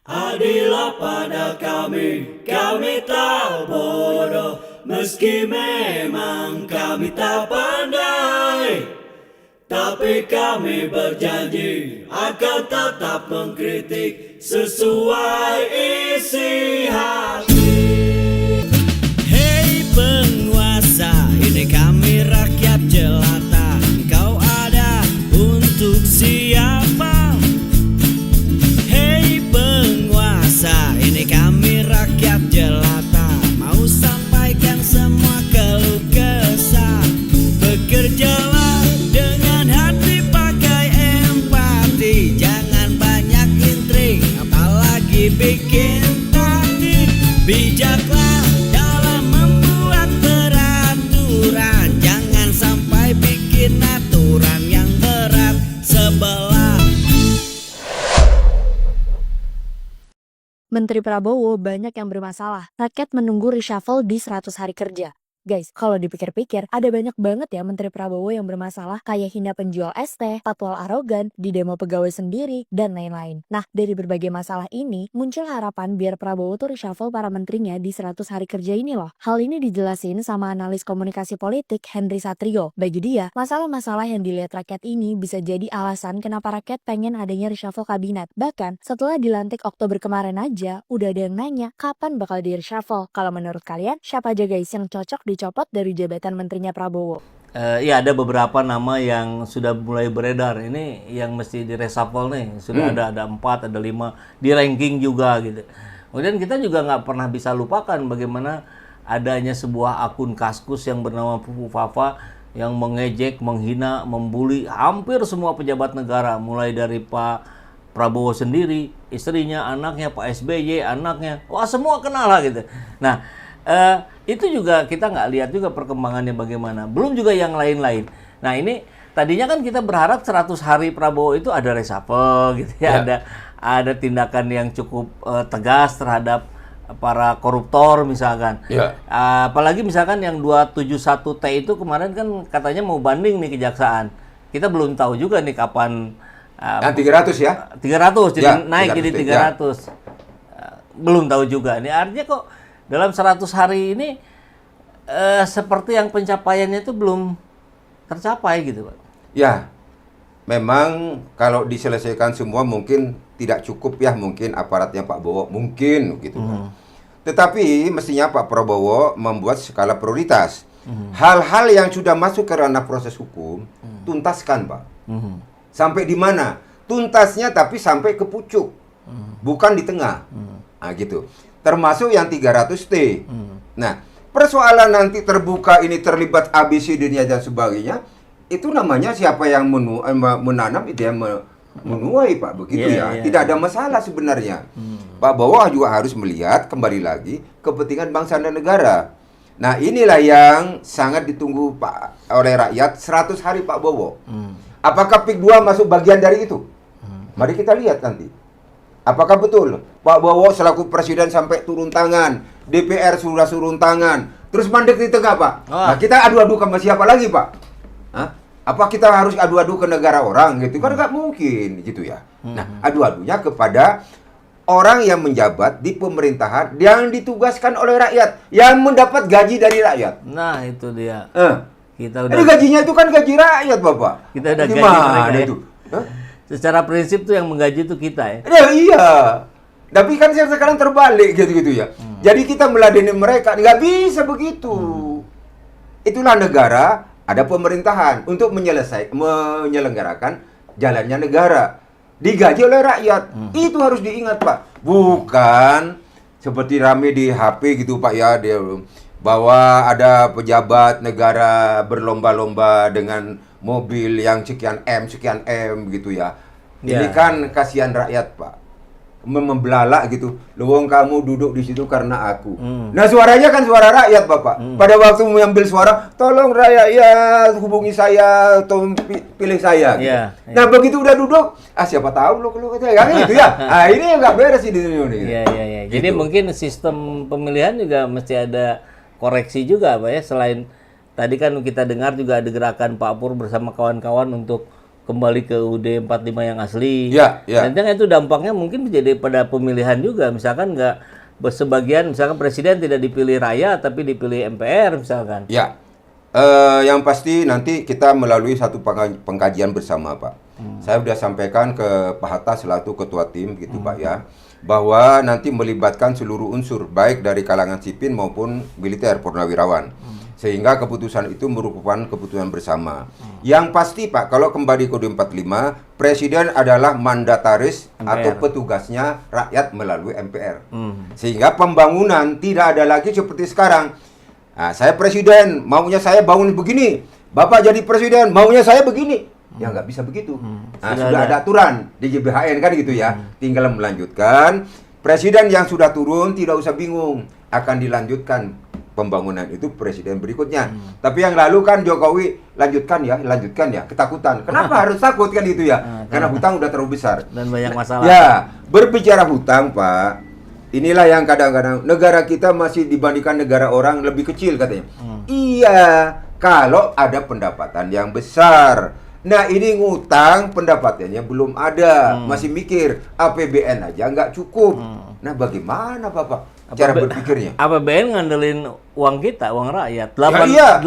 Adilah pada kami tak bodoh, meski memang kami tak pandai. Tapi kami berjanji akan tetap mengkritik sesuai isi hati. Hei penguasa, ini kami rakyat jelata. Engkau ada untuk siapa? Hei penguasa, ini kami rakyat jelata. Mau sampaikan semua keluh kesah. Bekerjalah dengan hati, pakai empati. Jangan banyak intrik, apalagi bikin taktik. Bijaklah dalam membuat peraturan. Jangan sampai bikin aturan yang berat sebelah. Menteri Prabowo banyak yang bermasalah. Rakyat menunggu reshuffle di 100 hari kerja. Guys, kalau dipikir-pikir, ada banyak banget ya Menteri Prabowo yang bermasalah, kayak hina penjual es teh, patwal arogan, di demo pegawai sendiri, dan lain-lain. Nah, dari berbagai masalah ini, muncul harapan biar Prabowo tuh reshuffle para menterinya di 100 hari kerja ini loh. Hal ini dijelasin sama analis komunikasi politik Henry Satrio. Bagi dia, masalah-masalah yang dilihat rakyat ini bisa jadi alasan kenapa rakyat pengen adanya reshuffle kabinet. Bahkan, setelah dilantik Oktober kemarin aja, udah ada yang nanya, kapan bakal di reshuffle? Kalau menurut kalian, siapa aja guys yang cocok dicopot dari jabatan menterinya Prabowo? Ya ada beberapa nama yang sudah mulai beredar. Ini yang mesti di reshuffle nih. Sudah ada 4, ada 5 di ranking juga gitu. Kemudian kita juga nggak pernah bisa lupakan bagaimana adanya sebuah akun Kaskus yang bernama Fufu Fafa yang mengejek, menghina, membuli hampir semua pejabat negara, mulai dari Pak Prabowo sendiri, istrinya, anaknya, Pak SBY, anaknya, wah semua kenal lah gitu. Nah, itu juga kita nggak lihat juga perkembangannya bagaimana. Belum juga yang lain-lain. Nah ini tadinya kan kita berharap 100 hari Prabowo itu ada reshuffle gitu ya. Ada tindakan yang cukup tegas terhadap para koruptor misalkan. Apalagi misalkan yang 271T itu kemarin kan katanya mau banding nih kejaksaan. Kita belum tahu juga nih kapan. Yang 300 ya? 300 jadi naik 300, jadi 300. Belum tahu juga. Ini artinya kok dalam 100 hari ini seperti yang pencapaiannya itu belum tercapai gitu Pak. Ya, memang kalau diselesaikan semua mungkin tidak cukup ya, mungkin aparatnya Pak Bowo, mungkin gitu. Tetapi mestinya Pak Prabowo membuat skala prioritas. Hal-hal yang sudah masuk ke ranah proses hukum, tuntaskan Pak. Sampai di mana? Tuntasnya tapi sampai ke pucuk, bukan di tengah. Nah gitu. Termasuk yang 300T. Nah, persoalan nanti terbuka ini terlibat ABCD-nya dan sebagainya, itu namanya siapa yang menanam itu yang menuai Pak, begitu ya. Tidak ada masalah sebenarnya. Pak Bowo juga harus melihat kembali lagi kepentingan bangsa dan negara. Nah, inilah yang sangat ditunggu Pak oleh rakyat 100 hari Pak Bowo. Apakah PIK 2 masuk bagian dari itu? Mari kita lihat nanti. Apakah betul Pak Bowo selaku presiden sampai turun tangan, DPR sudah turun tangan, terus mandek di tengah Pak? Nah, kita adu-adu sama siapa lagi Pak? Hah? Apa kita harus adu-adu ke negara orang gitu? Kan nggak mungkin gitu ya. Nah, adu-adunya kepada orang yang menjabat di pemerintahan yang ditugaskan oleh rakyat, yang mendapat gaji dari rakyat. Nah itu dia. Kita Ini gajinya itu kan gaji rakyat Bapak. Kita udah gaji mereka itu. Secara prinsip tuh yang menggaji itu kita ya. Iya. Tapi kan sekarang terbalik gitu-gitu ya. Jadi kita meladeni mereka, nggak bisa begitu. Itulah negara, ada pemerintahan untuk menyelenggarakan jalannya negara. Digaji oleh rakyat. Itu harus diingat Pak. Bukan seperti rame di HP gitu Pak ya, bahwa ada pejabat negara berlomba-lomba dengan mobil yang sekian M gitu ya. Ini kan kasihan rakyat Pak. Membelalak gitu. Lewong kamu duduk di situ karena aku. Nah suaranya kan suara rakyat Bapak. Pada waktu mengambil suara, tolong rakyat hubungi saya atau pilih saya. Gitu. Nah begitu udah duduk, siapa tahu lo kan gitu ya. Nah ini nggak beres di dunia ini. Iya. Jadi mungkin sistem pemilihan juga mesti ada koreksi juga Pak ya. Selain tadi kan kita dengar juga ada gerakan Pak Pur bersama kawan-kawan untuk kembali ke UUD 45 yang asli. Ya, ya. Dan itu dampaknya mungkin menjadi pada pemilihan juga. Misalkan nggak sebagian, misalkan presiden tidak dipilih rakyat tapi dipilih MPR misalkan. Ya, yang pasti nanti kita melalui satu pengkajian bersama, Pak. Saya sudah sampaikan ke Pak Hatta selaku ketua tim, gitu Pak ya, bahwa nanti melibatkan seluruh unsur, baik dari kalangan sipil maupun militer, purnawirawan. Sehingga keputusan itu merupakan keputusan bersama. Yang pasti Pak, kalau kembali ke UUD 45, Presiden adalah mandataris atau petugasnya rakyat melalui MPR. Sehingga pembangunan tidak ada lagi seperti sekarang. Nah, saya Presiden, maunya saya bangun begini. Bapak jadi Presiden, maunya saya begini. Ya nggak bisa begitu. Nah, sudah ada aturan di JBHN kan gitu ya. Tinggal melanjutkan. Presiden yang sudah turun tidak usah bingung, akan dilanjutkan pembangunan itu presiden berikutnya. Tapi yang lalu kan Jokowi lanjutkan ya, ketakutan. Kenapa harus takut kan gitu ya? Karena hutang udah terlalu besar dan banyak masalah. Ya, berbicara hutang Pak, inilah yang kadang-kadang negara kita masih dibandingkan negara orang lebih kecil katanya. Iya, kalau ada pendapatan yang besar. Nah ini ngutang pendapatannya belum ada, masih mikir APBN aja nggak cukup. Nah bagaimana Bapak cara berpikirnya? APBN ngandelin uang kita, uang rakyat. 80%.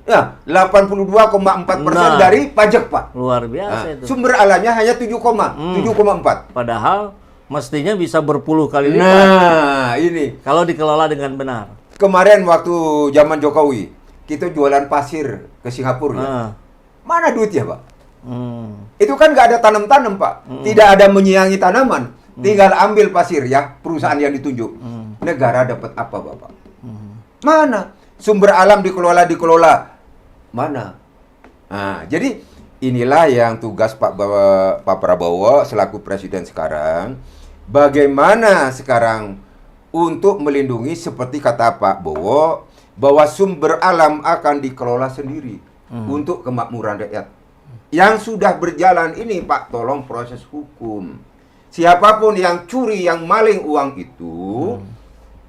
Ya, 82,4% dari pajak Pak. Luar biasa itu. Sumber alamnya hanya 7,4. Padahal mestinya bisa berpuluh kali lipat. Nah ini. Kalau dikelola dengan benar. Kemarin waktu zaman Jokowi, kita jualan pasir ke Singapura ya. Mana duitnya Pak? Itu kan nggak ada tanam-tanam Pak. Tidak ada menyiangi tanaman. Tinggal ambil pasir ya, perusahaan yang ditunjuk. Negara dapat apa Bapak? Mana? Sumber alam dikelola. Mana? Nah, jadi inilah yang tugas Pak Prabowo selaku presiden sekarang. Bagaimana sekarang untuk melindungi seperti kata Pak Bowo, bahwa sumber alam akan dikelola sendiri untuk kemakmuran rakyat. Yang sudah berjalan ini Pak, tolong proses hukum. Siapapun yang curi, yang maling uang itu,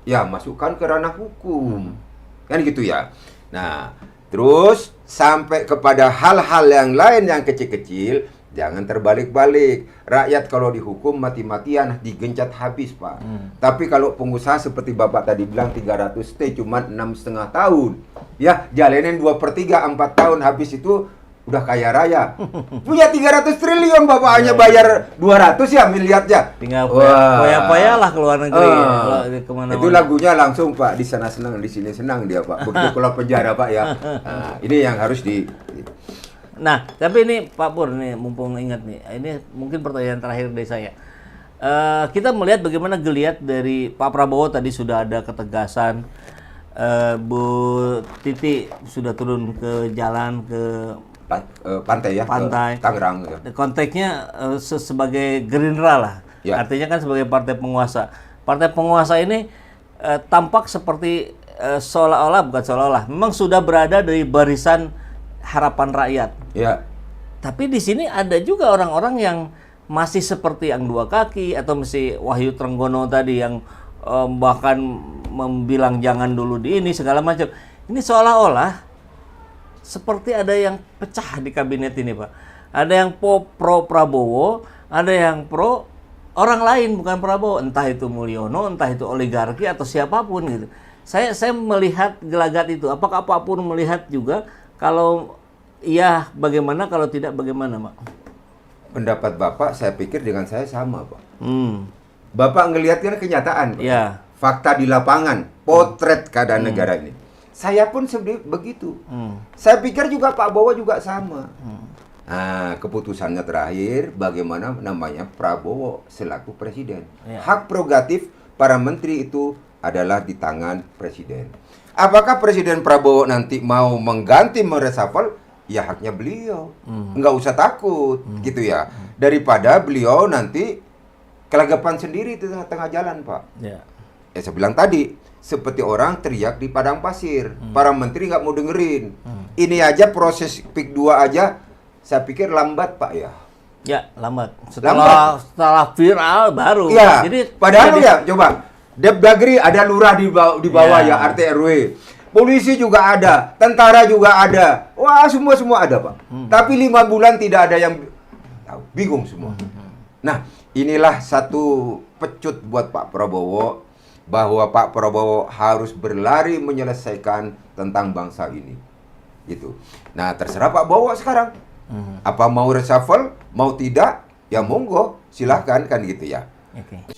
ya masukkan ke ranah hukum. Kan gitu ya. Nah, terus sampai kepada hal-hal yang lain yang kecil-kecil, jangan terbalik-balik. Rakyat kalau dihukum mati-matian, digencet habis Pak. Tapi kalau pengusaha seperti Bapak tadi bilang 300T cuma 6,5 tahun. Ya, jalanin 2/3, 4 tahun habis itu udah kaya raya. Punya 300 triliun Bapak hanya bayar 200 ya miliarnya. Tinggal poya-poya lah ke luar negeri. Itu lagunya langsung Pak, di sana senang, di sini senang dia Pak. Begitu keluar penjara Pak ya. Nah, ini yang harus Nah, tapi ini Pak Pur nih, mumpung ingat nih, ini mungkin pertanyaan terakhir dari saya. Kita melihat bagaimana geliat dari Pak Prabowo tadi sudah ada ketegasan. Bu Titi sudah turun ke jalan ke pantai ya, pantai Tangerang ya. Konteksnya sebagai Gerindra lah, ya. Artinya kan sebagai partai penguasa. Partai penguasa ini tampak seperti bukan seolah-olah, memang sudah berada dari barisan harapan rakyat. Ya. Tapi di sini ada juga orang-orang yang masih seperti yang dua kaki atau masih Wahyu Trenggono tadi yang bahkan membilang jangan dulu di ini segala macam. Ini seolah-olah seperti ada yang pecah di kabinet ini Pak. Ada yang pro Prabowo, ada yang pro orang lain bukan Prabowo, entah itu Mulyono, entah itu oligarki atau siapapun gitu. Saya melihat gelagat itu. Apakah Pak Pur melihat juga? Kalau iya bagaimana, kalau tidak bagaimana Pak? Pendapat Bapak saya pikir dengan saya sama Pak. Bapak ngelihatnya kenyataan Pak. Ya. Fakta di lapangan, potret keadaan negara ini. Saya pun begitu. Saya pikir juga Pak Bowo juga sama. Nah, keputusannya terakhir bagaimana namanya Prabowo selaku presiden. Ya. Hak prerogatif para menteri itu adalah di tangan presiden. Apakah Presiden Prabowo nanti mau mengganti mereshuffle? Ya haknya beliau. Nggak usah takut gitu ya. Daripada beliau nanti kelagapan sendiri di tengah-tengah jalan Pak. Ya. Saya bilang tadi, seperti orang teriak di padang pasir. Para menteri nggak mau dengerin. Ini aja proses PIK 2 aja, saya pikir lambat Pak ya. Ya, lambat. Setelah viral baru. Ya, padahal ya, coba. Depdagri ada lurah di bawah ya, RT RW. polisi juga ada, tentara juga ada. Wah, semua ada, Pak. Tapi 5 bulan tidak ada yang tahu, bingung semua. Nah, inilah satu pecut buat Pak Prabowo bahwa Pak Prabowo harus berlari menyelesaikan tentang bangsa ini. Gitu. Nah, terserah Pak Prabowo sekarang. Apa mau reshuffle, mau tidak, ya monggo, silahkan kan gitu ya. Oke.